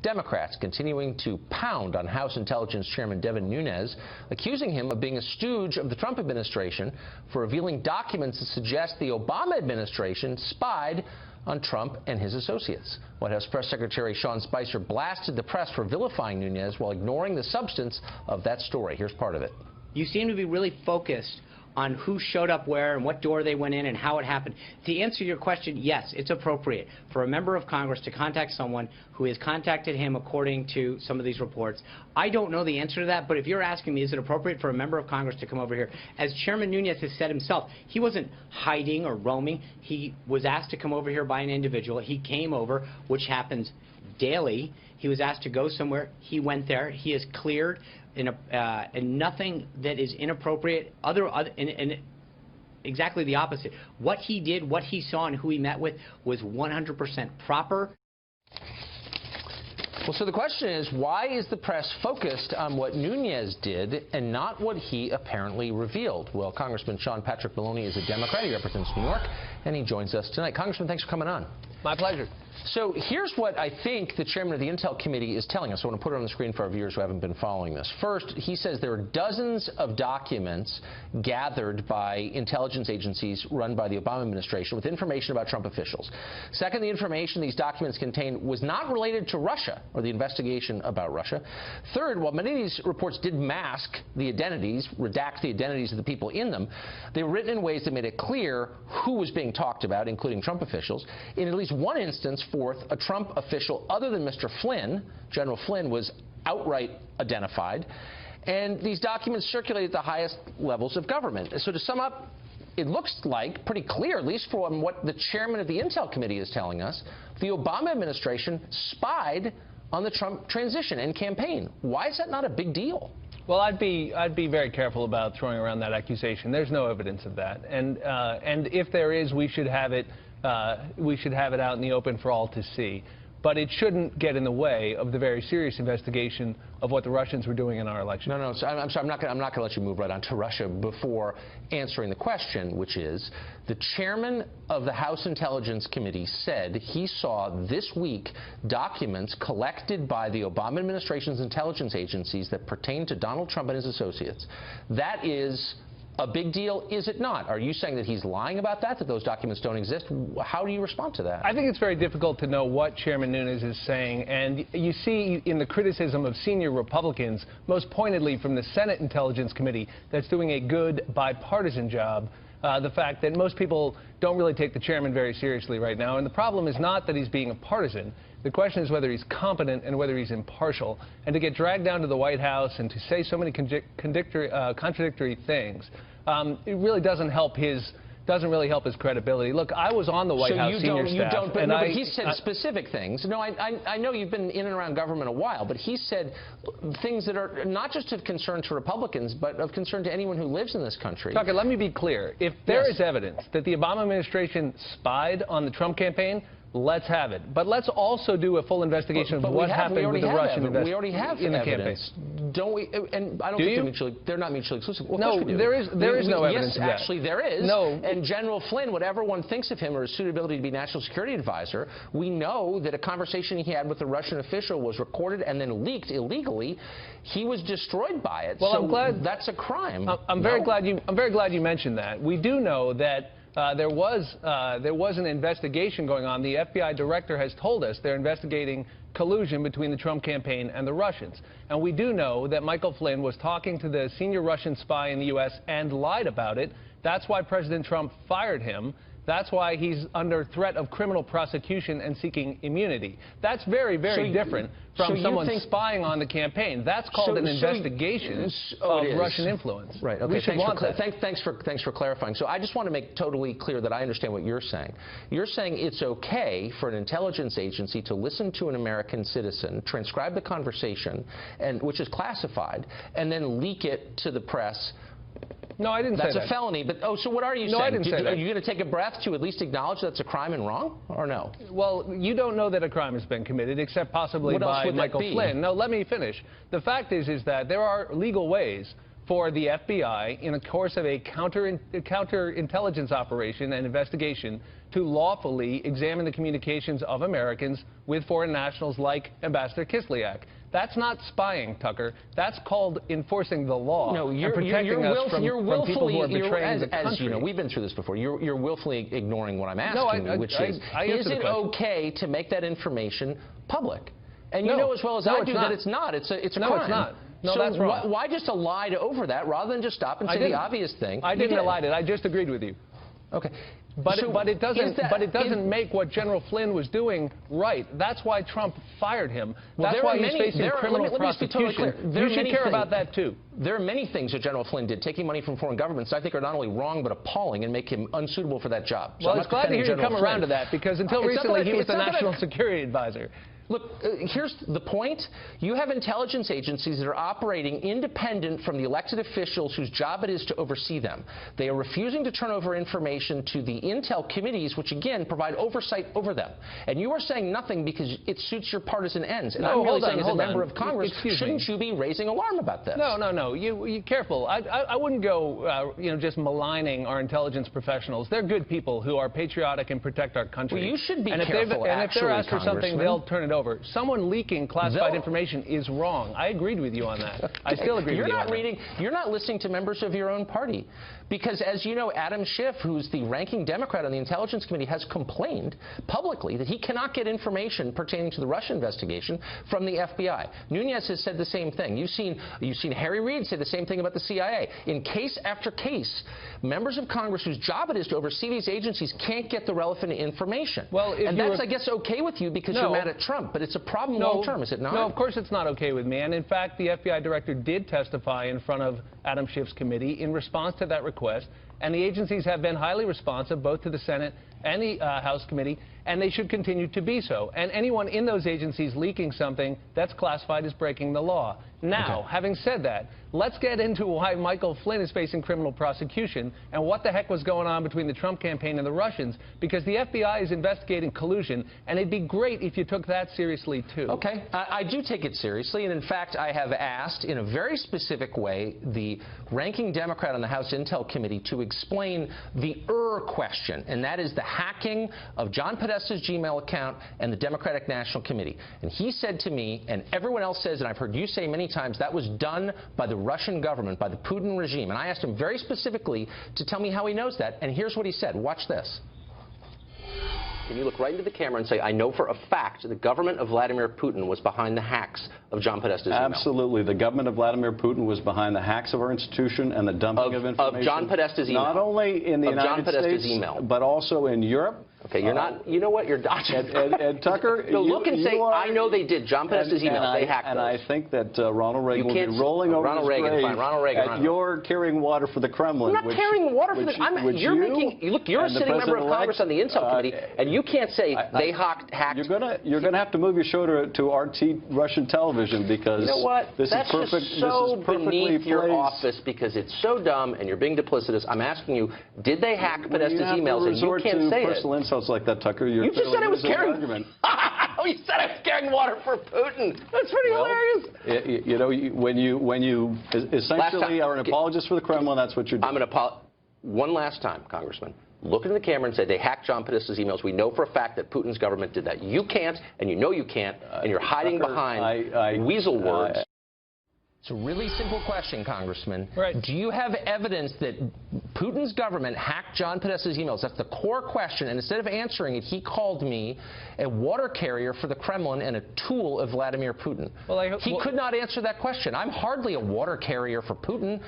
Democrats continuing to pound on House Intelligence Chairman Devin Nunes, accusing him of being a stooge of the Trump administration for revealing documents that suggest the Obama administration spied on Trump and his associates. White House Press Secretary Sean Spicer blasted the press for vilifying Nunes while ignoring the substance of that story. Here's part of it. You seem to be really focused on who showed up where and what door they went in and how it happened. To answer your question, yes, it's appropriate for a member of Congress to contact someone who has contacted him according to some of these reports. I don't know the answer to that, but if you're asking me, is it appropriate for a member of Congress to come over here? As Chairman Nunes has said himself, he wasn't hiding or roaming. He was asked to come over here by an individual. He came over, which happens daily. He was asked to go somewhere. He went there. He is cleared. And nothing that is inappropriate, and exactly the opposite. What he did, what he saw, and who he met with was 100% proper. Well, so the question is, why is the press focused on what Nunes did and not what he apparently revealed? Well, Congressman Sean Patrick Maloney is a Democrat. He represents New York, and he joins us tonight. Congressman, thanks for coming on. My pleasure. So here's what I think the chairman of the Intel Committee is telling us. I want to put it on the screen for our viewers who haven't been following this. First, he says there are dozens of documents gathered by intelligence agencies run by the Obama administration with information about Trump officials. Second, the information these documents contain was not related to Russia or the investigation about Russia. Third, while many of these reports did mask the identities, redact the identities of the people in them, they were written in ways that made it clear who was being talked about, including Trump officials. In at least one instance, fourth, a Trump official other than Mr. Flynn, General Flynn, was outright identified. And these documents circulated at the highest levels of government. So to sum up, it looks like pretty clear, at least from what the chairman of the Intel Committee is telling us, the Obama administration spied on the Trump transition and campaign. Why is that not a big deal? Well, I'd be very careful about throwing around that accusation. There's no evidence of that, and if there is, we should have it out in the open for all to see. But it shouldn't get in the way of the very serious investigation of what the Russians were doing in our election. No, so I'm sorry, I'm not going to let you move right on to Russia before answering the question, which is, the chairman of the House Intelligence Committee said he saw this week documents collected by the Obama administration's intelligence agencies that pertain to Donald Trump and his associates. That is a big deal, is it not? Are you saying that he's lying about that those documents don't exist? How do you respond to that? I think it's very difficult to know what Chairman Nunes is saying, and you see in the criticism of senior Republicans, most pointedly from the Senate Intelligence Committee, that's doing a good bipartisan job, the fact that most people don't really take the chairman very seriously right now. And the problem is not that he's being a partisan. The question is whether he's competent and whether he's impartial. And to get dragged down to the White House and to say so many contradictory things, it really doesn't help his credibility. Look, I was on the White House senior staff. But he said specific things. No, I know you've been in and around government a while, but he said things that are not just of concern to Republicans, but of concern to anyone who lives in this country. Tucker, let me be clear. If there is evidence that the Obama administration spied on the Trump campaign, let's have it. But let's also do a full investigation of what happened with the Russian investigation. We already have evidence, don't we? And I don't think they're not mutually exclusive. Well, no, there is no evidence of that. Yes, actually there is. No. And General Flynn, whatever one thinks of him or his suitability to be national security advisor, we know that a conversation he had with a Russian official was recorded and then leaked illegally. He was destroyed by it. Well, so I'm glad that's a crime. I'm very glad you mentioned that. We do know that there was an investigation going on. The FBI director has told us they're investigating collusion between the Trump campaign and the Russians. And we do know that Michael Flynn was talking to the senior Russian spy in the U.S. and lied about it. That's why President Trump fired him. That's why he's under threat of criminal prosecution and seeking immunity. That's very, very different from someone spying on the campaign. That's called an investigation of Russian influence. Right. Okay. We should want that. Thanks for clarifying. So I just want to make totally clear that I understand what you're saying. You're saying it's okay for an intelligence agency to listen to an American citizen, transcribe the conversation, which is classified, and then leak it to the press. No, I didn't say that. That's a felony. But so what are you saying? No, I didn't say that. Are you going to take a breath to at least acknowledge that's a crime and wrong, or no? Well, you don't know that a crime has been committed, except possibly by Michael Flynn. No, let me finish. The fact is that there are legal ways for the FBI, in the course of a counterintelligence operation and investigation, to lawfully examine the communications of Americans with foreign nationals like Ambassador Kislyak. That's not spying, Tucker. That's called enforcing the law and protecting us from people who are betraying the country. As you know, we've been through this before. You're willfully ignoring what I'm asking you, which is it okay to make that information public? And you know as well as I do that it's not. It's a crime. No, it's not. No, so that's wrong. Why just elide over that rather than just stop and say the obvious thing? I didn't elide it. I just agreed with you. Okay. But it doesn't make what General Flynn was doing right. That's why Trump fired him. That's why he's facing criminal prosecution. You should care about that, too. There are many things that General Flynn did, taking money from foreign governments, I think are not only wrong but appalling and make him unsuitable for that job. So well, it's glad to hear you come around to that, because until recently he was the National Security Advisor. Look, here's the point. You have intelligence agencies that are operating independent from the elected officials whose job it is to oversee them. They are refusing to turn over information to the intel committees, which, again, provide oversight over them. And you are saying nothing because it suits your partisan ends. And I'm really saying, as a member of Congress, shouldn't you be raising alarm about this? No. You careful. I wouldn't go, just maligning our intelligence professionals. They're good people who are patriotic and protect our country. Well, you should be careful, and if they're asked for something, they'll turn it over. Someone leaking classified information is wrong. I agreed with you on that. I still agree with you on that. You're not listening to members of your own party. Because, as you know, Adam Schiff, who's the ranking Democrat on the Intelligence Committee, has complained publicly that he cannot get information pertaining to the Russia investigation from the FBI. Nunes has said the same thing. You've seen Harry Reid say the same thing about the CIA. In case after case, members of Congress whose job it is to oversee these agencies can't get the relevant information. Well, and that's, I guess, okay with you because you're mad at Trump, but it's a problem long term, is it not? No, of course it's not okay with me. And in fact, the FBI director did testify in front of Adam Schiff's committee in response to that request, and the agencies have been highly responsive both to the Senate and the House committee, and they should continue to be so. And anyone in those agencies leaking something that's classified as breaking the law. Now, having said that, let's get into why Michael Flynn is facing criminal prosecution and what the heck was going on between the Trump campaign and the Russians, because the FBI is investigating collusion, and it'd be great if you took that seriously, too. Okay. I do take it seriously, and in fact, I have asked in a very specific way the ranking Democrat on the House Intel Committee to explain the question, and that is the hacking of John Podesta's Gmail account and the Democratic National Committee. And he said to me, and everyone else says, and I've heard you say many times, that was done by the Russian government, by the Putin regime. And I asked him very specifically to tell me how he knows that, and here's what he said. Watch this. Can you look right into the camera and say, I know for a fact the government of Vladimir Putin was behind the hacks of John Podesta's email? Absolutely. The government of Vladimir Putin was behind the hacks of our institution and the dumping of information. Of John Podesta's email. Not only in the United States, email. But also in Europe. Okay, you're not, you know what, you're dodging. And Tucker, no, look and say, I know they did. John Podesta's email, they hacked And those. I think that Ronald Reagan will be rolling over his grave at your carrying water for the Kremlin. I'm not carrying water for the Kremlin. You're a sitting member of Congress on the Intel Committee, and you can't say they hacked. You're gonna have to move your show to RT Russian television, because you know what? This is so beneath your office because it's so dumb and you're being duplicitous. I'm asking you, did they hack Podesta's emails? And you can't say it. Insults like that, Tucker. You just said I was carrying. You said I was carrying water for Putin. That's pretty hilarious. You know, when you essentially are an apologist for the Kremlin, that's what you're doing. I'm an one last time, Congressman. Look into the camera and say they hacked John Podesta's emails. We know for a fact that Putin's government did that. You can't, and you know you can't, and you're hiding behind weasel words. It's a really simple question, Congressman. Right. Do you have evidence that Putin's government hacked John Podesta's emails? That's the core question. And instead of answering it, he called me a water carrier for the Kremlin and a tool of Vladimir Putin. He could not answer that question. I'm hardly a water carrier for Putin.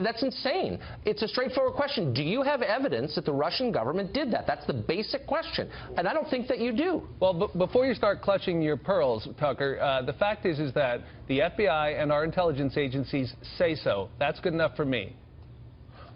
That's insane. It's a straightforward question. Do you have evidence that the Russian government did that? That's the basic question. And I don't think that you do. Well, before you start clutching your pearls, Tucker, the fact is that the FBI and our intelligence agencies say so. That's good enough for me.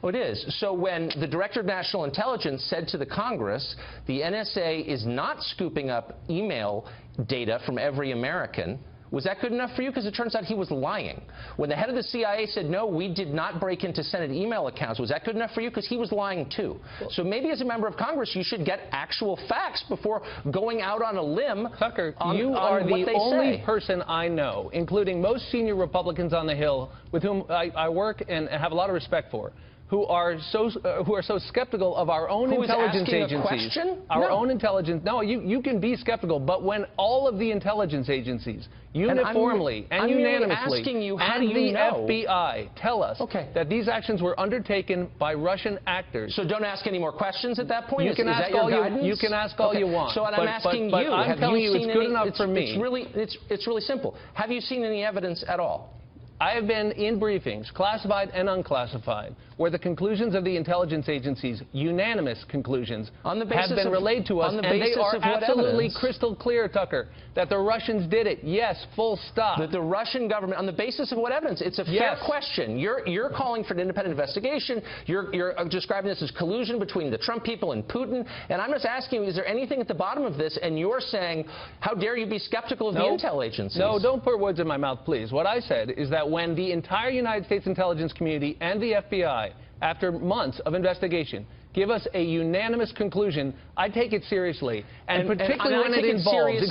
Oh, it is. So when the Director of National Intelligence said to the Congress, the NSA is not scooping up email data from every American, Was that good enough for you? Because it turns out he was lying. When the head of the CIA said, no, we did not break into Senate email accounts, was that good enough for you? Because he was lying too. So maybe as a member of Congress, you should get actual facts before going out on a limb. Tucker, on, you on are the only say. person I know, including most senior Republicans on the Hill, with whom I work and have a lot of respect for, who are so skeptical of our own intelligence agencies. Our own intelligence. No, you can be skeptical, but when all of the intelligence agencies uniformly and unanimously and the FBI tell us that these actions were undertaken by Russian actors. So don't ask any more questions at that point? You can ask all you want. So I'm asking you, I'm telling you it's good enough for me. It's really simple. Have you seen any evidence at all? I have been in briefings, classified and unclassified, where the conclusions of the intelligence agencies, unanimous conclusions, have been relayed to us, and they are absolutely crystal clear, Tucker, that the Russians did it. Yes, full stop. That the Russian government, on the basis of what evidence? It's a fair question. You're calling for an independent investigation. You're describing this as collusion between the Trump people and Putin. And I'm just asking you, is there anything at the bottom of this? And you're saying, how dare you be skeptical of the intel agencies? No, don't put words in my mouth, please. What I said is that when the entire United States intelligence community and the FBI, after months of investigation, give us a unanimous conclusion, I take it seriously. And particularly when it involves,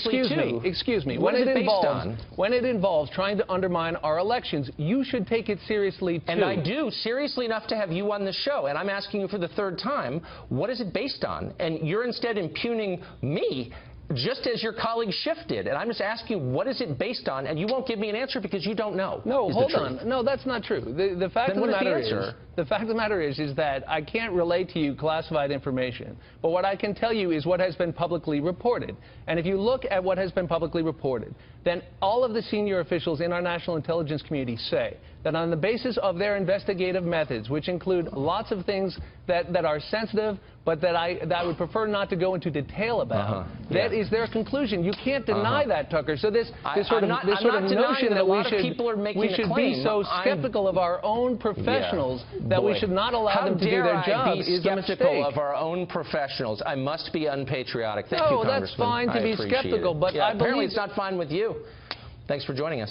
excuse me, when it involves trying to undermine our elections, you should take it seriously too. And I do, seriously enough to have you on the show. And I'm asking you for the third time, what is it based on? And you're instead impugning me, just as your colleague shifted. And I'm just asking you, what is it based on? And you won't give me an answer because you don't know. No, hold on. No, that's not true. The fact of the matter is that I can't relate to you classified information. But what I can tell you is what has been publicly reported. And if you look at what has been publicly reported, then all of the senior officials in our national intelligence community say that on the basis of their investigative methods, which include lots of things that are sensitive, but that I would prefer not to go into detail about, that is their conclusion. You can't deny that, Tucker. So this sort of notion that we should be so skeptical of our own professionals that we should not allow them to do their job is a mistake. Skeptical of our own professionals. I must be unpatriotic. Thank you, Congressman. No, that's fine to be skeptical, but I believe apparently it's not fine with you. Thanks for joining us.